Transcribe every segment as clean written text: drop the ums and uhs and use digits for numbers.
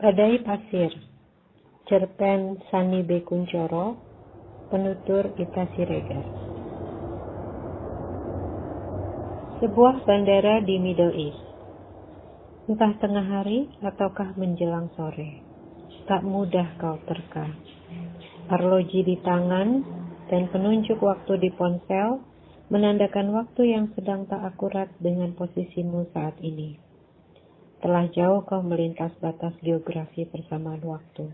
Badai Pasir, cerpen Sani B. Kuncoro, penutur Ita Siregar. Sebuah bandara di Middle East. Entah tengah hari ataukah menjelang sore, tak mudah kau terka. Arloji di tangan dan penunjuk waktu di ponsel menandakan waktu yang sedang tak akurat dengan posisimu saat ini. Telah jauh kau melintas batas geografi persamaan waktu,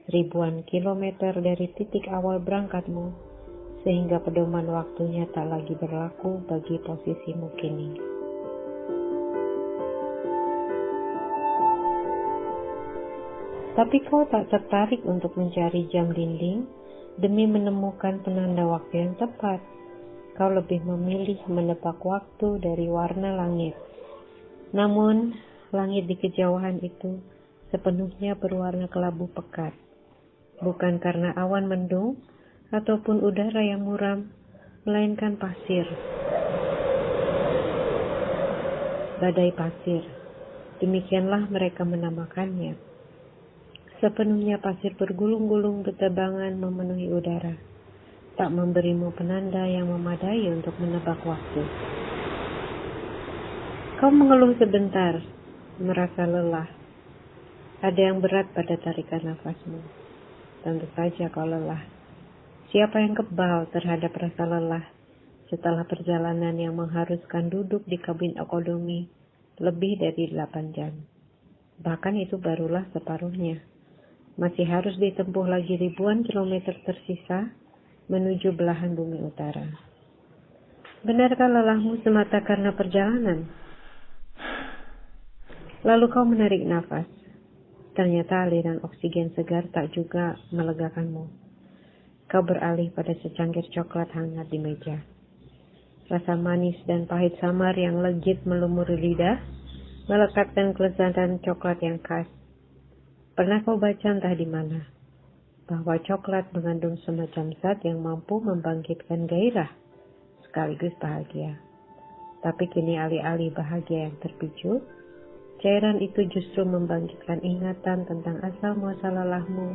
ribuan kilometer dari titik awal berangkatmu, sehingga pedoman waktunya tak lagi berlaku bagi posisimu kini. Tapi kau tak tertarik untuk mencari jam dinding demi menemukan penanda waktu yang tepat. Kau lebih memilih menebak waktu dari warna langit. Namun, langit di kejauhan itu sepenuhnya berwarna kelabu pekat. Bukan karena awan mendung ataupun udara yang muram, melainkan pasir. Badai pasir, demikianlah mereka menamakannya. Sepenuhnya pasir bergulung-gulung bertebangan memenuhi udara, tak memberimu penanda yang memadai untuk menebak waktu. Kau mengeluh sebentar, merasa lelah. Ada yang berat pada tarikan nafasmu. Tentu saja kau lelah. Siapa yang kebal terhadap rasa lelah setelah perjalanan yang mengharuskan duduk di kabin ekonomi lebih dari 8 jam? Bahkan itu barulah separuhnya. Masih harus ditempuh lagi ribuan kilometer tersisa menuju belahan bumi utara. Benarkah lelahmu semata karena perjalanan? Lalu kau menarik nafas. Ternyata aliran oksigen segar tak juga melegakanmu. Kau beralih pada secangkir coklat hangat di meja. Rasa manis dan pahit samar yang legit melumuri lidah, melekatkan kelezatan coklat yang khas. Pernah kau baca entah di mana, bahwa coklat mengandung semacam zat yang mampu membangkitkan gairah, sekaligus bahagia. Tapi kini alih-alih bahagia yang terpicu, cairan itu justru membangkitkan ingatan tentang asal muasal lelahmu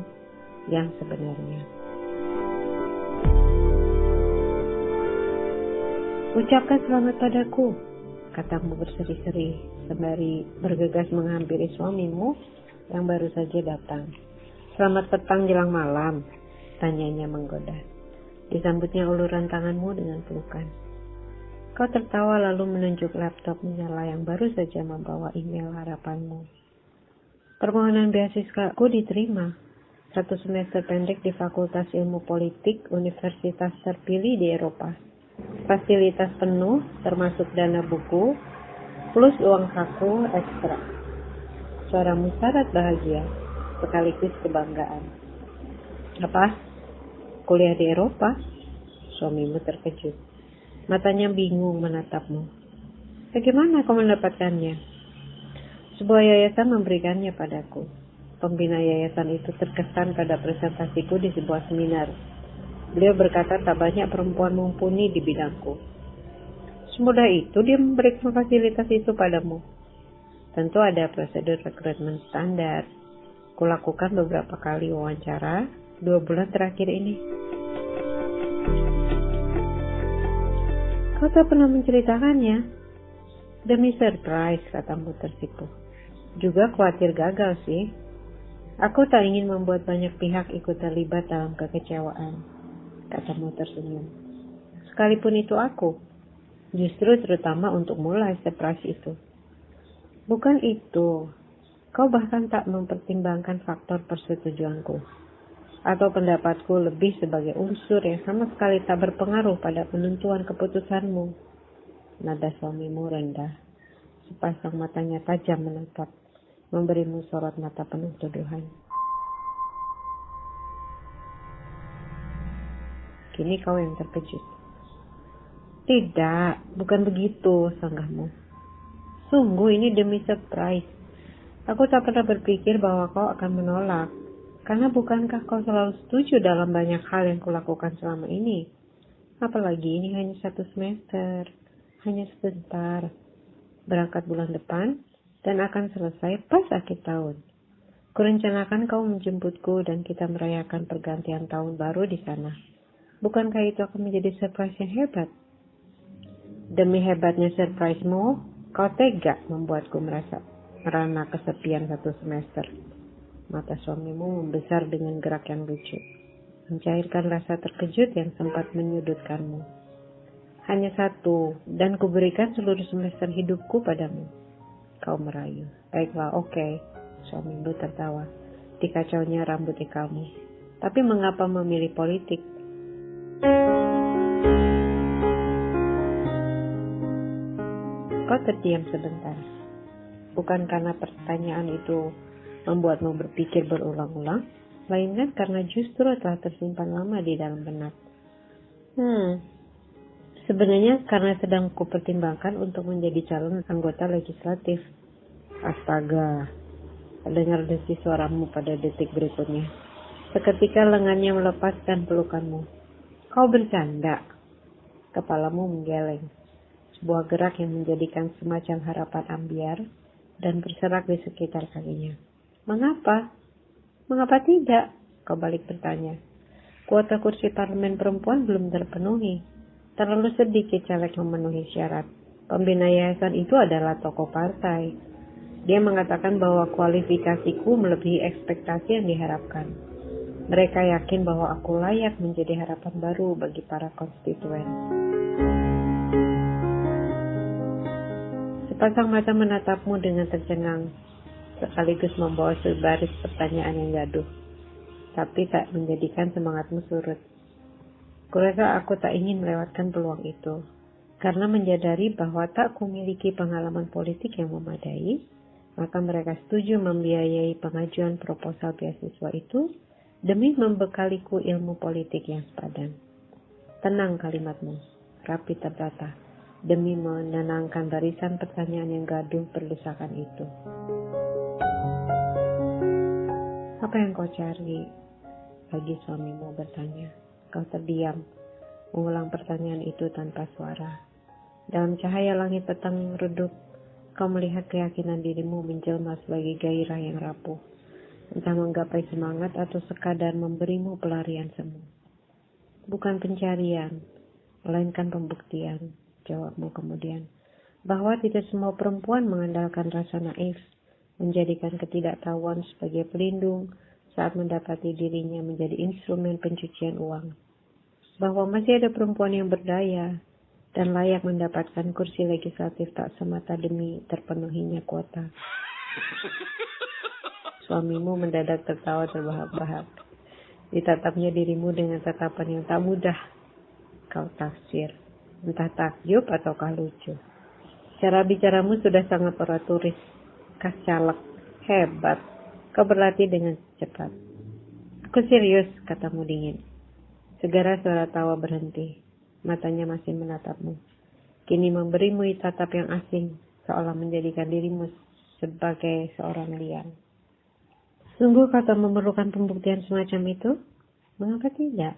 yang sebenarnya. Ucapkan selamat padaku, katamu berseri-seri, sembari bergegas menghampiri suamimu yang baru saja datang. Selamat petang jelang malam, tanyanya menggoda. Disambutnya uluran tanganmu dengan pelukan. Kau tertawa lalu menunjuk laptop menyala yang baru saja membawa email harapanmu. Permohonan beasiswaku diterima. 1 semester pendek di Fakultas Ilmu Politik Universitas terpilih di Eropa. Fasilitas penuh termasuk dana buku plus uang saku ekstra. Suaramu syarat bahagia sekaligus kebanggaan. Apa? Kuliah di Eropa? Suamimu terkejut. Matanya bingung menatapmu. Bagaimana kau mendapatkannya? Sebuah yayasan memberikannya padaku. Pembina yayasan itu terkesan pada presentasiku di sebuah seminar. Beliau berkata tak banyak perempuan mumpuni di bidangku. Semudah itu dia memberikan fasilitas itu padamu. Tentu ada prosedur rekrutmen standar. Kulakukan beberapa kali wawancara 2 bulan terakhir ini. Kau tak pernah menceritakannya. Demi surprise, katamu tersipu. Juga khawatir gagal sih. Aku tak ingin membuat banyak pihak ikut terlibat dalam kekecewaan, katamu tersenyum. Sekalipun itu aku, justru terutama untuk mulai surprise itu. Bukan itu, kau bahkan tak mempertimbangkan faktor persetujuanku atau pendapatku lebih sebagai unsur yang sama sekali tak berpengaruh pada penentuan keputusanmu. Nada suamimu rendah, sepasang matanya tajam menatap, memberimu sorot mata penuh tuduhan. Kini kau yang terkejut. Tidak, bukan begitu, sanggahmu. Sungguh ini demi surprise. Aku tak pernah berpikir bahwa kau akan menolak. Karena bukankah kau selalu setuju dalam banyak hal yang kulakukan selama ini? Apalagi ini hanya 1 semester. Hanya sebentar. Berangkat bulan depan dan akan selesai pas akhir tahun. Kurencanakan kau menjemputku dan kita merayakan pergantian tahun baru di sana. Bukankah itu akan menjadi surprise yang hebat? Demi hebatnya surprise-mu, kau tega membuatku merana kesepian 1 semester. Mata suamimu membesar dengan gerak yang lucu, mencairkan rasa terkejut yang sempat menyudutkanmu. Hanya 1, dan kuberikan seluruh semester hidupku padamu. Kau merayu. Baiklah, oke. Suamimu tertawa. Dikacaunya rambut ikalmu. Tapi mengapa memilih politik? Kau terdiam sebentar. Bukan karena pertanyaan itu membuatmu berpikir berulang-ulang, melainkan karena justru telah tersimpan lama di dalam benak. Sebenarnya karena sedang kupertimbangkan untuk menjadi calon anggota legislatif. Astaga, dengar desis suaramu pada detik berikutnya. Seketika lengannya melepaskan pelukanmu. Kau bercanda. Kepalamu menggeleng. Sebuah gerak yang menjadikan semacam harapan ambiar dan berserak di sekitar kakinya. Mengapa? Mengapa tidak? Kau balik bertanya. Kuota kursi parlemen perempuan belum terpenuhi. Terlalu sedikit caleg memenuhi syarat. Pembina yayasan itu adalah tokoh partai. Dia mengatakan bahwa kualifikasiku melebihi ekspektasi yang diharapkan. Mereka yakin bahwa aku layak menjadi harapan baru bagi para konstituen. Sepasang mata menatapmu dengan tercengang, sekaligus membawa sebaris pertanyaan yang gaduh, tapi tak menjadikan semangatmu surut. Kurasa aku tak ingin melewatkan peluang itu, karena menyadari bahwa tak kumiliki pengalaman politik yang memadai, maka mereka setuju membiayai pengajuan proposal beasiswa itu demi membekaliku ilmu politik yang sepadan. Tenang kalimatmu, rapi tertata, demi menenangkan barisan pertanyaan yang gaduh berdesakan itu. Apa yang kau cari? Bagi suamimu bertanya. Kau terdiam, mengulang pertanyaan itu tanpa suara. Dalam cahaya langit petang redup, kau melihat keyakinan dirimu menjelma sebagai gairah yang rapuh. Entah menggapai semangat atau sekadar memberimu pelarian semu. Bukan pencarian, melainkan pembuktian. Jawabmu kemudian, bahwa tidak semua perempuan mengandalkan rasa naif, menjadikan ketidaktahuan sebagai pelindung saat mendapati dirinya menjadi instrumen pencucian uang. Bahwa masih ada perempuan yang berdaya dan layak mendapatkan kursi legislatif tak semata demi terpenuhinya kuota. Suamimu mendadak tertawa terbahak-bahak. Ditatapnya dirimu dengan tatapan yang tak mudah kau tafsir. Entah takjub ataukah lucu. Cara bicaramu sudah sangat oratoris. Khas caleg. Hebat. Kau berlatih dengan cepat. Aku serius, katamu dingin. Segera suara tawa berhenti. Matanya masih menatapmu. Kini memberimu tatap yang asing. Seolah menjadikan dirimu sebagai seorang liang. Sungguh kau tak memerlukan pembuktian semacam itu? Mengapa tidak?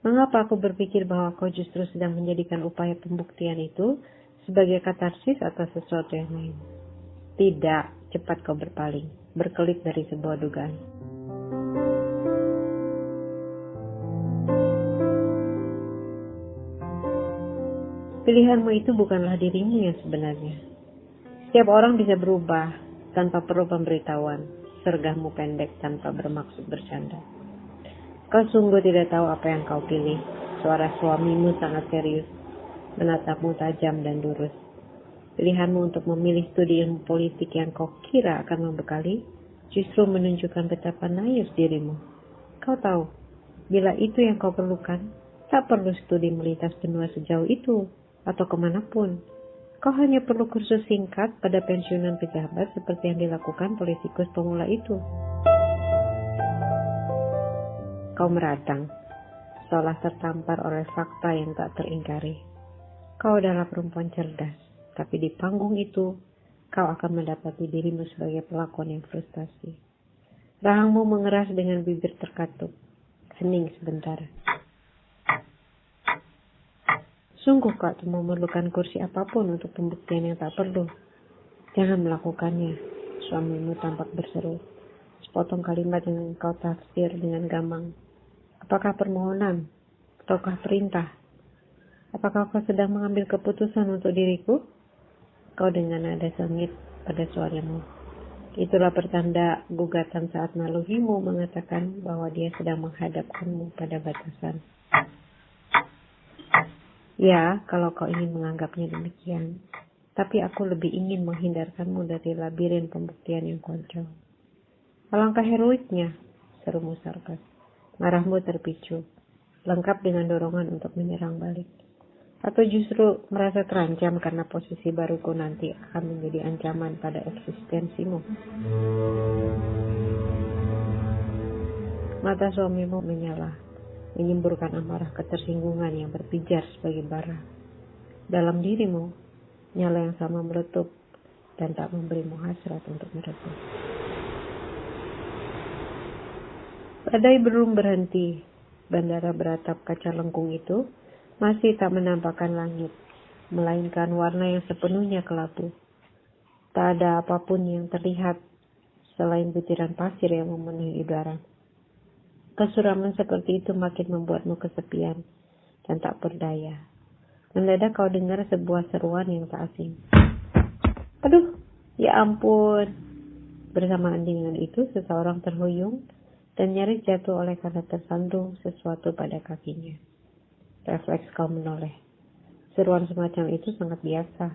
Mengapa aku berpikir bahwa kau justru sedang menjadikan upaya pembuktian itu sebagai katarsis atau sesuatu yang lain? Tidak, cepat kau berpaling, berkelit dari sebuah dugaan. Pilihanmu itu bukanlah dirimu yang sebenarnya. Setiap orang bisa berubah tanpa perlu pemberitahuan. Sergahmu pendek tanpa bermaksud bercanda. Kau sungguh tidak tahu apa yang kau pilih. Suara suamimu sangat serius, menatapmu tajam dan lurus. Pilihanmu untuk memilih studi ilmu politik yang kau kira akan membekali, justru menunjukkan betapa naif dirimu. Kau tahu, bila itu yang kau perlukan, tak perlu studi melintas benua sejauh itu, atau kemanapun. Kau hanya perlu kursus singkat pada pensiunan pejabat seperti yang dilakukan politikus pemula itu. Kau meradang, seolah tertampar oleh fakta yang tak teringkari. Kau adalah perempuan cerdas, tapi di panggung itu, kau akan mendapati dirimu sebagai pelakon yang frustasi. Rahangmu mengeras dengan bibir terkatup. Hening sebentar. Sungguh kau tak memerlukan kursi apapun untuk pembuktian yang tak perlu. Jangan melakukannya, suamimu tampak berseru. sepotong kalimat yang kau tafsir dengan gamang. Apakah permohonan? Ataukah perintah? Apakah kau sedang mengambil keputusan untuk diriku? Kau dengan nada sengit pada suaramu. Itulah pertanda gugatan saat nalurimu mengatakan bahwa dia sedang menghadapkanmu pada batasan. Ya, kalau kau ingin menganggapnya demikian. Tapi aku lebih ingin menghindarkanmu dari labirin pembuktian yang konyol. Alangkah heroiknya, serumu sarkas. Marahmu terpicu, lengkap dengan dorongan untuk menyerang balik. Atau justru merasa terancam karena posisi baruku nanti akan menjadi ancaman pada eksistensimu. Mata suamimu menyala, menyemburkan amarah ketersinggungan yang berpijar sebagai bara. Dalam dirimu, nyala yang sama meletup dan tak memberimu hasrat untuk meredup. Badai belum berhenti. Bandara beratap kaca lengkung itu masih tak menampakkan langit, melainkan warna yang sepenuhnya kelabu. Tak ada apapun yang terlihat selain butiran pasir yang memenuhi udara. Kesuraman seperti itu makin membuatmu kesepian dan tak berdaya. Mendadak kau dengar sebuah seruan yang tak asing. Aduh, ya ampun. Bersamaan dengan itu, seseorang terhuyung dan nyaris jatuh oleh karena tersandung sesuatu pada kakinya. Refleks kau menoleh. Seruan semacam itu sangat biasa,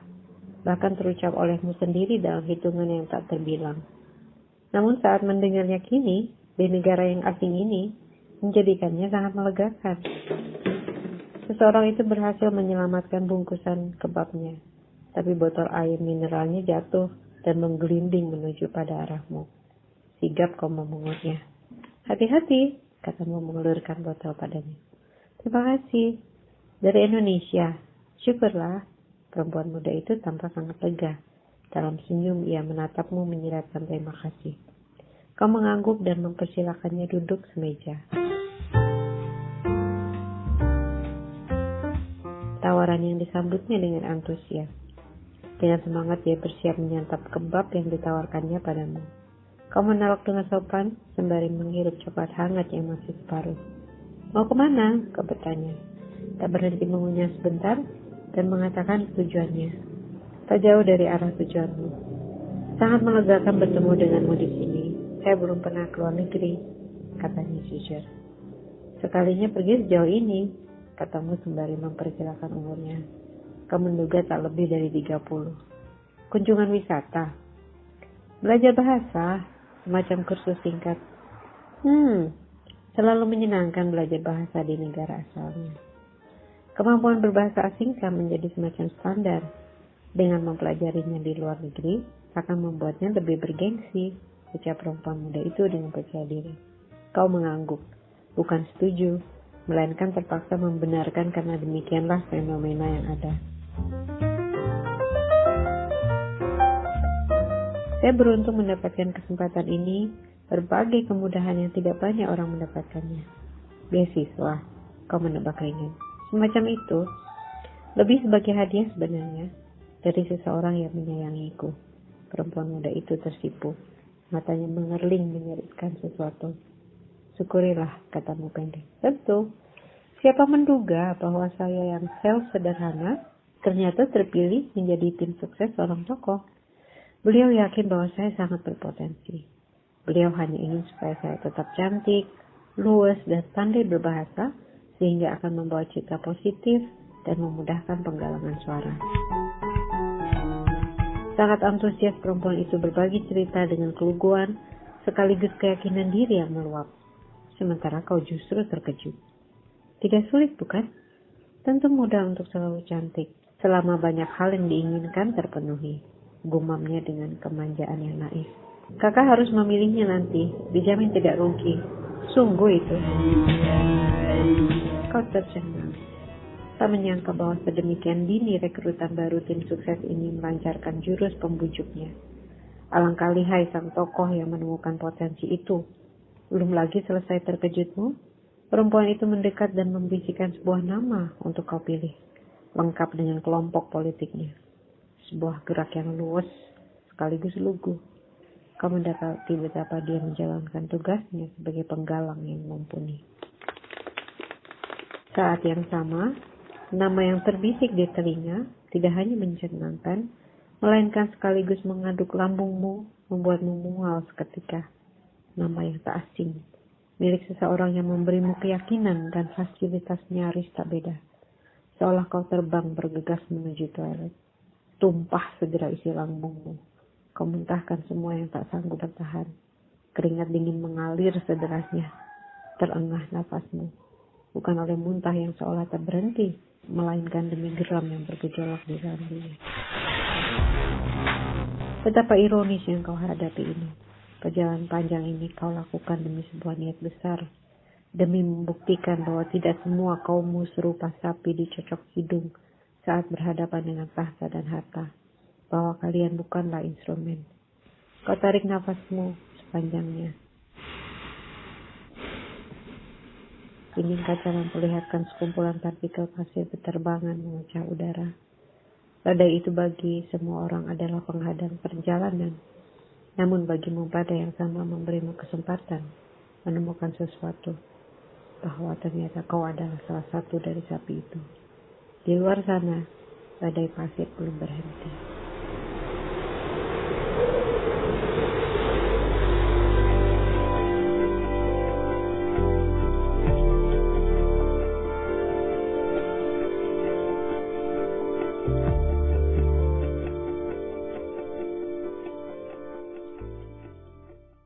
bahkan terucap olehmu sendiri dalam hitungan yang tak terbilang. Namun saat mendengarnya kini, di negara yang asing ini, menjadikannya sangat melegakan. Seseorang itu berhasil menyelamatkan bungkusan kebabnya, tapi botol air mineralnya jatuh dan menggelinding menuju pada arahmu. Sigap kau memungutnya. Hati-hati, katamu mengelurkan botol padanya. Terima kasih. Dari Indonesia. Syukurlah. Perempuan muda itu tampak sangat lega. Dalam senyum ia menatapmu menyiratkan terima kasih. Kau mengangguk dan mempersilakannya duduk semeja. Tawaran yang disambutnya dengan antusias. Dengan semangat dia bersiap menyantap kebab yang ditawarkannya padamu. Kau menolak dengan sopan sembari menghirup coklat hangat yang masih separuh. Mau kemana? Kau bertanya. Tak berhenti mengunyah sebentar dan mengatakan tujuannya. Tak jauh dari arah tujuanmu. Sangat melegakan bertemu denganmu di sini. Saya belum pernah keluar negeri, katanya jujur. Sekalinya pergi sejauh ini, katamu sembari memperkirakan umurnya. Kau menduga tak lebih dari 30. Kunjungan wisata. Belajar bahasa, semacam kursus singkat. Selalu menyenangkan belajar bahasa di negara asalnya. Kemampuan berbahasa asing kan menjadi semacam standar. Dengan mempelajarinya di luar negeri, akan membuatnya lebih bergengsi, ucap perempuan muda itu dengan percaya diri. Kau mengangguk, bukan setuju, melainkan terpaksa membenarkan karena demikianlah fenomena yang ada. Saya beruntung mendapatkan kesempatan ini. Berbagai kemudahan yang tidak banyak orang mendapatkannya. Beasiswa, kau menebak ringan. Semacam itu, lebih sebagai hadiah sebenarnya, dari seseorang yang menyayangiku. Perempuan muda itu tersipu. Matanya mengerling menyeritkan sesuatu. Syukurilah, katamu pendek. Tentu, siapa menduga bahwa saya yang sederhana, ternyata terpilih menjadi tim sukses seorang tokoh. Beliau yakin bahwa saya sangat berpotensi. Beliau hanya ingin supaya saya tetap cantik, luwes, dan pandai berbahasa, sehingga akan membawa citra positif dan memudahkan penggalangan suara. Sangat antusias perempuan itu berbagi cerita dengan keluguan, sekaligus keyakinan diri yang meluap. Sementara kau justru terkejut. Tidak sulit, bukan? Tentu mudah untuk selalu cantik, selama banyak hal yang diinginkan terpenuhi. Gumamnya dengan kemanjaan yang naif. Kakak harus memilihnya nanti, dijamin tidak rugi. Sungguh itu. Kau tercengang. Tak menyangka bahwa sedemikian dini rekrutan baru tim sukses ini melancarkan jurus pembujuknya. Alangkah lihai sang tokoh yang menemukan potensi itu. Belum lagi selesai terkejutmu, perempuan itu mendekat dan membisikkan sebuah nama untuk kau pilih, lengkap dengan kelompok politiknya. Sebuah gerak yang luwes sekaligus lugu. kau mendapati betapa dia menjalankan tugasnya sebagai penggalang yang mumpuni. Saat yang sama, nama yang terbisik di telinga tidak hanya mencengangkan, melainkan sekaligus mengaduk lambungmu, membuatmu mual seketika. Nama yang tak asing, milik seseorang yang memberimu keyakinan dan fasilitas nyaris tak beda. Seolah kau terbang bergegas menuju toilet. Tumpah segera isi lambungmu. Kau muntahkan semua yang tak sanggup bertahan. Keringat dingin mengalir sederasnya. Terengah nafasmu. Bukan oleh muntah yang seolah tak berhenti, melainkan demi geram yang bergejolak di dalam diri. Betapa ironis yang kau hadapi ini. Perjalanan panjang ini kau lakukan demi sebuah niat besar. Demi membuktikan bahwa tidak semua kaummu serupa sapi dicocok hidung saat berhadapan dengan tahta dan harta. Bahwa kalian bukanlah instrumen. Kau tarik nafasmu sepanjangnya. Dinding kaca memperlihatkan sekumpulan partikel pasir berterbangan memecah udara. Badai itu bagi semua orang adalah penghadang perjalanan. Namun bagimu badai yang sama memberimu kesempatan menemukan sesuatu. Bahwa ternyata kau adalah salah satu dari sapi itu. Di luar sana, badai pasir belum berhenti.